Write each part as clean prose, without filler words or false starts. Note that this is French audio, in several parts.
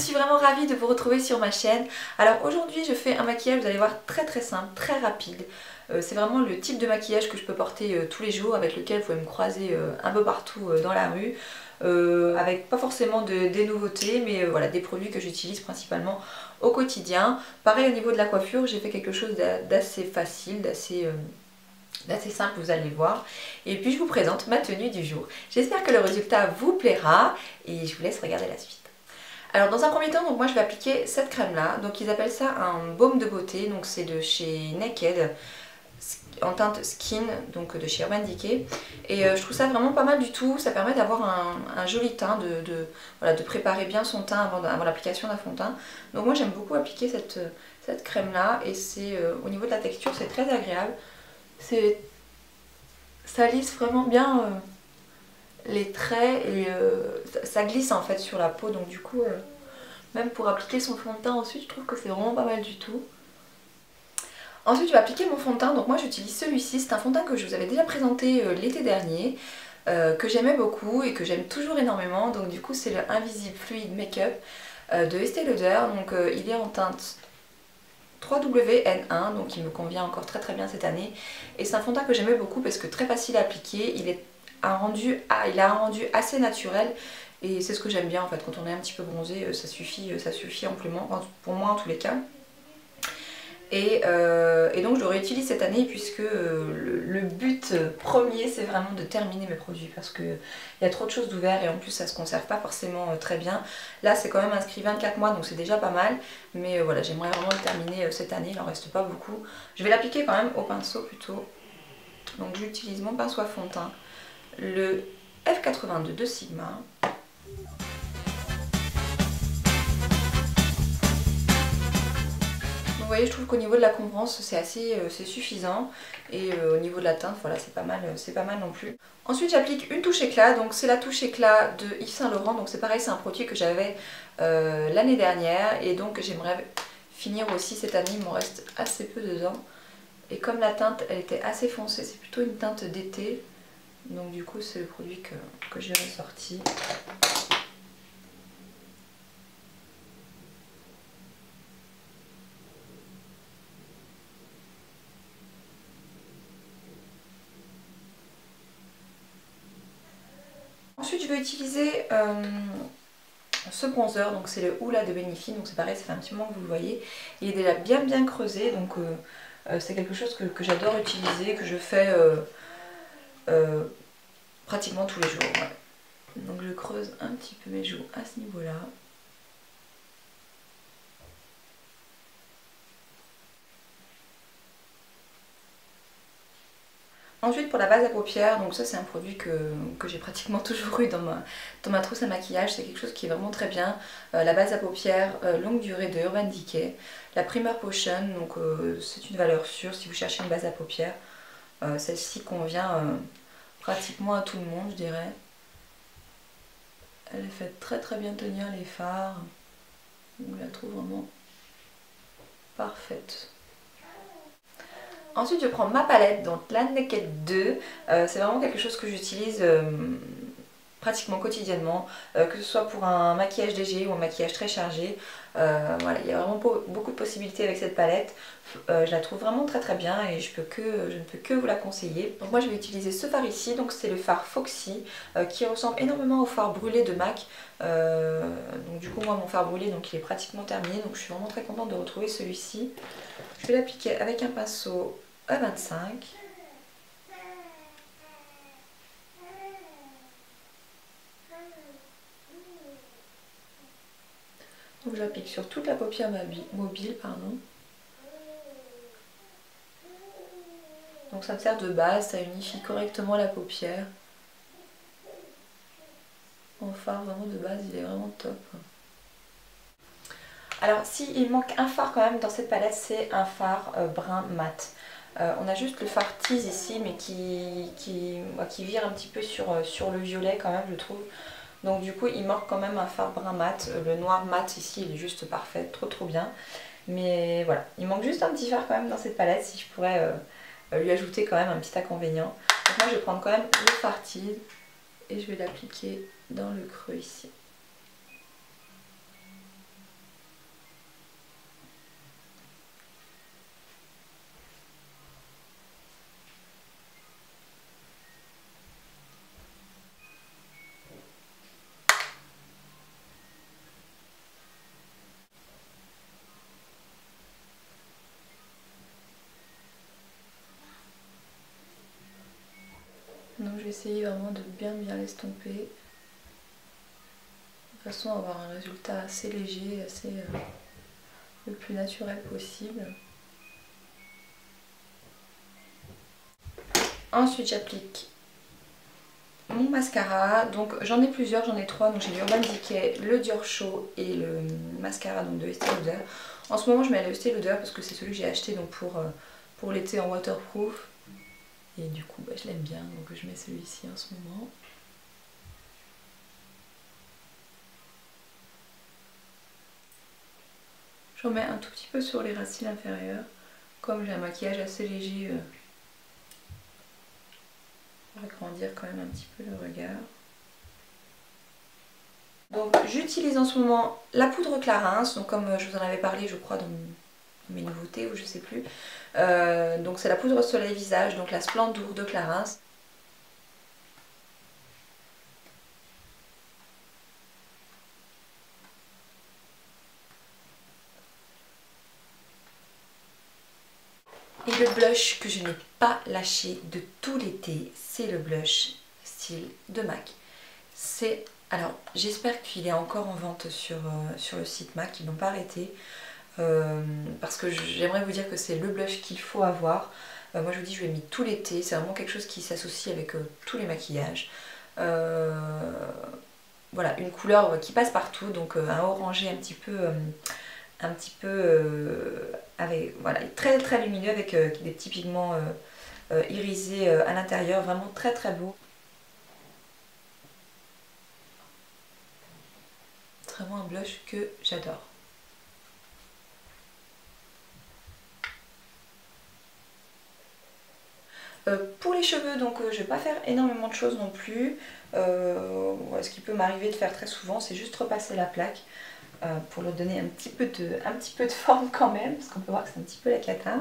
suis vraiment ravie de vous retrouver sur ma chaîne. Alors aujourd'hui je fais un maquillage, vous allez voir, très simple, très rapide. C'est vraiment le type de maquillage que je peux porter tous les jours, avec lequel vous pouvez me croiser un peu partout dans la rue. Avec pas forcément des nouveautés, mais voilà, des produits que j'utilise principalement au quotidien. Pareil au niveau de la coiffure, j'ai fait quelque chose d'assez facile, d'assez simple, vous allez voir. Et puis je vous présente ma tenue du jour. J'espère que le résultat vous plaira et je vous laisse regarder la suite. Alors dans un premier temps, donc moi je vais appliquer cette crème là, donc ils appellent ça un baume de beauté, donc c'est de chez Naked, en teinte skin, donc de chez Urban Decay, et je trouve ça vraiment pas mal du tout. Ça permet d'avoir un joli teint, voilà, de préparer bien son teint avant l'application d'un fond de teint. Donc moi j'aime beaucoup appliquer cette crème là, et c'est au niveau de la texture c'est très agréable, ça lisse vraiment bien les traits et ça glisse en fait sur la peau, donc du coup même pour appliquer son fond de teint ensuite je trouve que c'est vraiment pas mal du tout. Ensuite je vais appliquer mon fond de teint, donc moi j'utilise celui-ci, c'est un fond de teint que je vous avais déjà présenté l'été dernier, que j'aimais beaucoup et que j'aime toujours énormément, donc du coup c'est le Invisible Fluid Makeup de Estée Lauder, donc il est en teinte 3WN1, donc il me convient encore très bien cette année, et c'est un fond de teint que j'aimais beaucoup parce que très facile à appliquer, il a un rendu assez naturel, et c'est ce que j'aime bien en fait. Quand on est un petit peu bronzé, ça suffit amplement, pour moi en tous les cas. Et donc je le réutilise cette année puisque le but premier c'est vraiment de terminer mes produits, parce qu'il y a trop de choses d'ouvert et en plus ça se conserve pas forcément très bien. Là c'est quand même inscrit 24 mois, donc c'est déjà pas mal, mais voilà, j'aimerais vraiment le terminer cette année, il en reste pas beaucoup. Je vais l'appliquer quand même au pinceau plutôt, donc j'utilise mon pinceau à fond de teint, le F82 de Sigma. Vous voyez, je trouve qu'au niveau de la couvrance c'est suffisant, et au niveau de la teinte, voilà, c'est pas mal non plus. Ensuite j'applique une touche éclat, donc c'est la touche éclat de Yves Saint Laurent, donc c'est pareil, c'est un produit que j'avais l'année dernière, et donc j'aimerais finir aussi cette année, il m'en reste assez peu dedans, et comme la teinte elle était assez foncée, c'est plutôt une teinte d'été, donc du coup c'est le produit que j'ai ressorti. Ensuite je vais utiliser ce bronzer, donc c'est le Hoola de Benefit, donc c'est pareil, ça fait un petit moment que vous le voyez, il est déjà bien creusé, donc c'est quelque chose que j'adore utiliser, que je fais pratiquement tous les jours. Ouais. Donc je creuse un petit peu mes joues à ce niveau-là. Ensuite pour la base à paupières, donc ça c'est un produit que j'ai pratiquement toujours eu dans ma trousse à maquillage, c'est quelque chose qui est vraiment très bien. La base à paupières longue durée de Urban Decay, la Primer Potion, donc c'est une valeur sûre si vous cherchez une base à paupières. Celle-ci convient pratiquement à tout le monde, je dirais. Elle est faite très bien tenir les fards, donc je la trouve vraiment parfaite. Ensuite je prends ma palette, donc la Naked 2, c'est vraiment quelque chose que j'utilise pratiquement quotidiennement, que ce soit pour un maquillage léger ou un maquillage très chargé. Voilà, il y a vraiment beaucoup de possibilités avec cette palette, je la trouve vraiment très bien et je ne peux que vous la conseiller. Donc moi je vais utiliser ce fard ici, donc c'est le fard Foxy, qui ressemble énormément au fard brûlé de MAC. Donc du coup moi mon fard brûlé, donc il est pratiquement terminé, donc je suis vraiment très contente de retrouver celui-ci. Je vais l'appliquer avec un pinceau E25. Donc je l'applique sur toute la paupière mobile, pardon. Donc ça me sert de base, ça unifie correctement la paupière. Mon fard vraiment de base, il est vraiment top. Alors s'il manque un fard quand même dans cette palette, c'est un fard brun mat. On a juste le fard tease ici, mais qui vire un petit peu sur le violet quand même, je trouve. Donc du coup il manque quand même un fard brun mat. Le noir mat ici il est juste parfait, trop bien. Mais voilà, il manque juste un petit fard quand même dans cette palette, si je pourrais lui ajouter quand même un petit inconvénient. Donc moi je vais prendre quand même le fard tease et je vais l'appliquer dans le creux ici. Donc je vais essayer vraiment de bien l'estomper. De façon à avoir un résultat assez léger, assez le plus naturel possible. Ensuite j'applique mon mascara, donc j'en ai plusieurs, j'en ai trois, donc j'ai l'Urban Decay, le Dior Show et le mascara donc de Estée Lauder. En ce moment je mets le Estée Lauder parce que c'est celui que j'ai acheté donc pour l'été en waterproof. Et du coup bah, je l'aime bien, donc je mets celui-ci en ce moment. J'en mets un tout petit peu sur les racines inférieures, comme j'ai un maquillage assez léger. On va agrandir quand même un petit peu le regard. Donc j'utilise en ce moment la poudre Clarins, donc comme je vous en avais parlé je crois dans mes nouveautés ou je sais plus. Donc c'est la poudre soleil visage, donc la Splendour de Clarins. Et le blush que je n'ai pas lâché de tout l'été, c'est le blush style de MAC. C'est, alors j'espère qu'il est encore en vente sur le site MAC, ils n'ont pas arrêté. Parce que j'aimerais vous dire que c'est le blush qu'il faut avoir. Moi je vous dis je l'ai mis tout l'été, c'est vraiment quelque chose qui s'associe avec tous les maquillages. Voilà, une couleur qui passe partout, donc un orangé un petit peu avec, voilà, très très lumineux avec des petits pigments irisés à l'intérieur, vraiment très très beau. C'est vraiment un blush que j'adore. Pour les cheveux, donc je vais pas faire énormément de choses non plus. Voilà, ce qui peut m'arriver de faire très souvent, c'est juste repasser la plaque pour leur donner un petit peu de forme quand même, parce qu'on peut voir que c'est un petit peu la cata.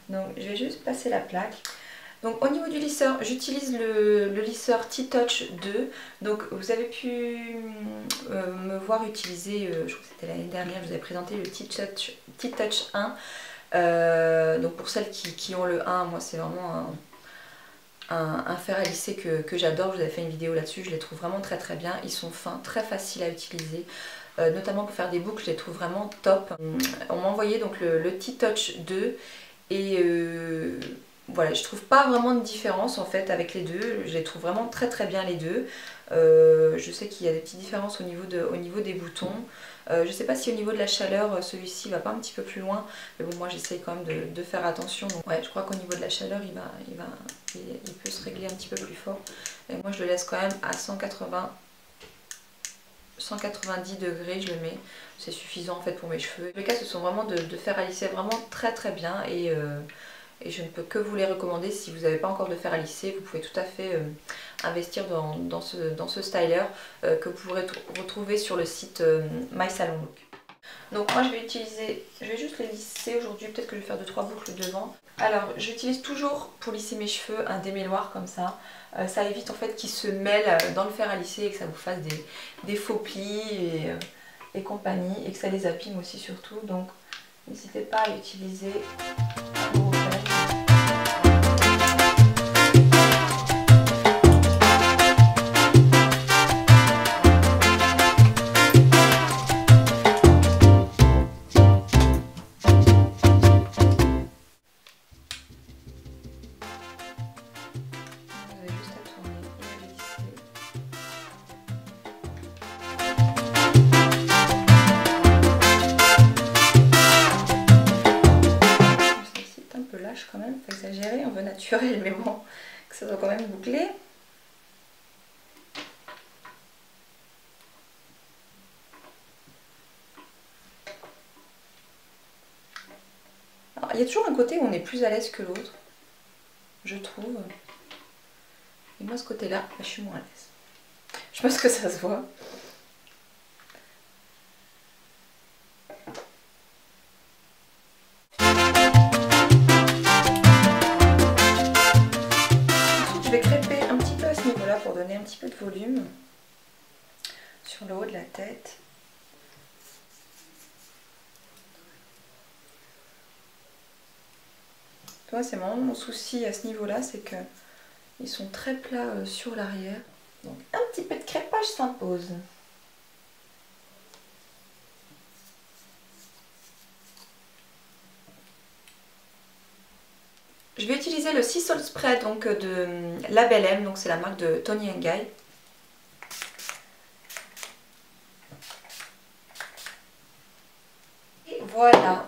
Donc je vais juste passer la plaque. Donc au niveau du lisseur, j'utilise le lisseur T-Touch 2. Donc vous avez pu me voir utiliser, je crois que c'était l'année dernière, je vous avais présenté le T-Touch 1. Donc pour celles qui ont le 1, moi c'est vraiment un fer à lisser que j'adore. Je vous avais fait une vidéo là-dessus, je les trouve vraiment très très bien. Ils sont fins, très faciles à utiliser. Notamment pour faire des boucles, je les trouve vraiment top. On m'a envoyé donc le T-Touch 2 et voilà, je trouve pas vraiment de différence en fait avec les deux. Je les trouve vraiment très très bien les deux. Je sais qu'il y a des petites différences au niveau des boutons. Je sais pas si au niveau de la chaleur celui-ci va pas un petit peu plus loin, mais bon moi j'essaye quand même de faire attention. Donc ouais, je crois qu'au niveau de la chaleur il peut se régler un petit peu plus fort. Et moi je le laisse quand même à 190 degrés, je le mets, c'est suffisant en fait pour mes cheveux. Les cas ce sont vraiment de fer à lisser vraiment très très bien et je ne peux que vous les recommander. Si vous n'avez pas encore de fer à lisser, vous pouvez tout à fait investir dans ce styler que vous pourrez retrouver sur le site My Salon Look. Donc moi je vais juste les lisser aujourd'hui, peut-être que je vais faire 2-3 boucles devant. Alors j'utilise toujours pour lisser mes cheveux un démêloir comme ça. Ça évite en fait qu'ils se mêlent dans le fer à lisser et que ça vous fasse des faux plis et compagnie, et que ça les abîme aussi surtout. Donc n'hésitez pas à l'utiliser pour vos fêtes. Quand même, faut exagérer, on veut naturel, mais bon, que ça soit quand même bouclé. Alors, il y a toujours un côté où on est plus à l'aise que l'autre, je trouve. Et moi, ce côté-là, je suis moins à l'aise. Je pense que ça se voit. Pour donner un petit peu de volume sur le haut de la tête. Toi, c'est vraiment mon souci à ce niveau-là, c'est que Ils sont très plats sur l'arrière. Donc un petit peu de crépage s'impose. Je vais utiliser le Sea Salt Spray donc, de Label M, donc c'est la marque de Toni & Guy. Et voilà,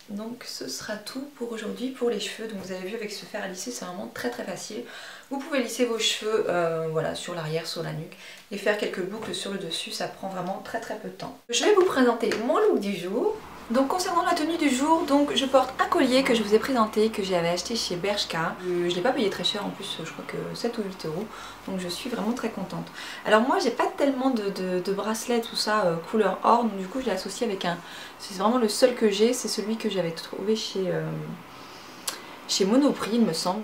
donc ce sera tout pour aujourd'hui pour les cheveux. Donc vous avez vu avec ce fer à lisser, c'est vraiment très facile. Vous pouvez lisser vos cheveux voilà, sur l'arrière, sur la nuque et faire quelques boucles sur le dessus, ça prend vraiment très peu de temps. Je vais vous présenter mon look du jour. Donc concernant la tenue du jour, donc je porte un collier que je vous ai présenté, que j'avais acheté chez Bershka. Je ne l'ai pas payé très cher en plus, je crois que 7 ou 8 euros. Donc je suis vraiment très contente. Alors moi j'ai pas tellement de bracelets tout ça couleur or, donc du coup je l'ai associé avec un... C'est vraiment le seul que j'ai, c'est celui que j'avais trouvé chez Monoprix il me semble.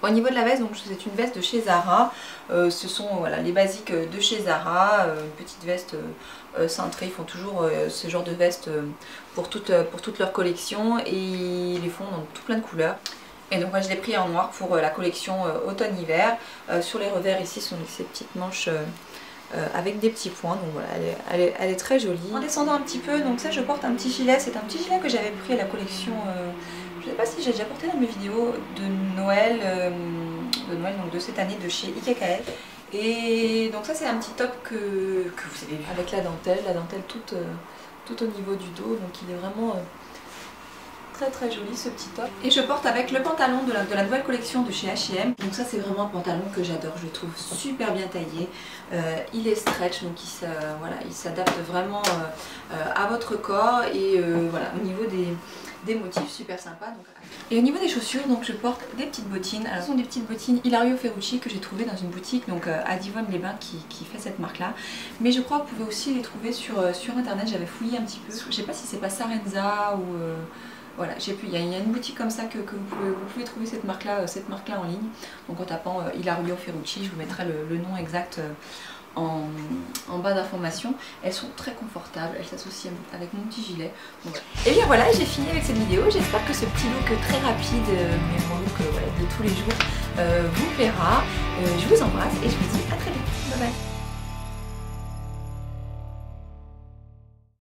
Au niveau de la veste, donc c'est une veste de chez Zara. Ce sont voilà, les basiques de chez Zara, une petite veste cintrée. Ils font toujours ce genre de veste pour toute leur collection et ils les font dans tout plein de couleurs. Et donc moi je l'ai pris en noir pour la collection automne-hiver. Sur les revers ici sont ces petites manches avec des petits points, donc voilà, elle est très jolie. En descendant un petit peu, donc ça je porte un petit gilet, c'est un petit gilet que j'avais pris à la collection, je ne sais pas si j'ai déjà porté dans mes vidéos de Noël, donc de cette année de chez IKKL. Et donc ça c'est un petit top que vous avez vu avec la dentelle tout au niveau du dos, donc il est vraiment... très joli ce petit top. Et je porte avec le pantalon de la nouvelle collection de chez H&M. Donc ça c'est vraiment un pantalon que j'adore, je le trouve super bien taillé. Il est stretch, donc il s'adapte vraiment à votre corps et voilà, au niveau des motifs super sympa. Donc. Et au niveau des chaussures, donc je porte des petites bottines. Alors, ce sont des petites bottines Hilario Ferrucci que j'ai trouvées dans une boutique donc à Divonne-les-Bains qui fait cette marque là. Mais je crois que vous pouvez aussi les trouver sur internet, j'avais fouillé un petit peu. Je sais pas si c'est pas Sarenza ou... Voilà, j'ai pu, il y a une boutique comme ça que vous pouvez trouver cette marque-là en ligne. Donc en tapant Hilario Ferrucci, je vous mettrai le nom exact en bas d'informations. Elles sont très confortables, elles s'associent avec mon petit gilet. Donc, et bien voilà, j'ai fini avec cette vidéo. J'espère que ce petit look très rapide, mais mon look voilà, de tous les jours, vous plaira. Je vous embrasse et je vous dis à très bientôt.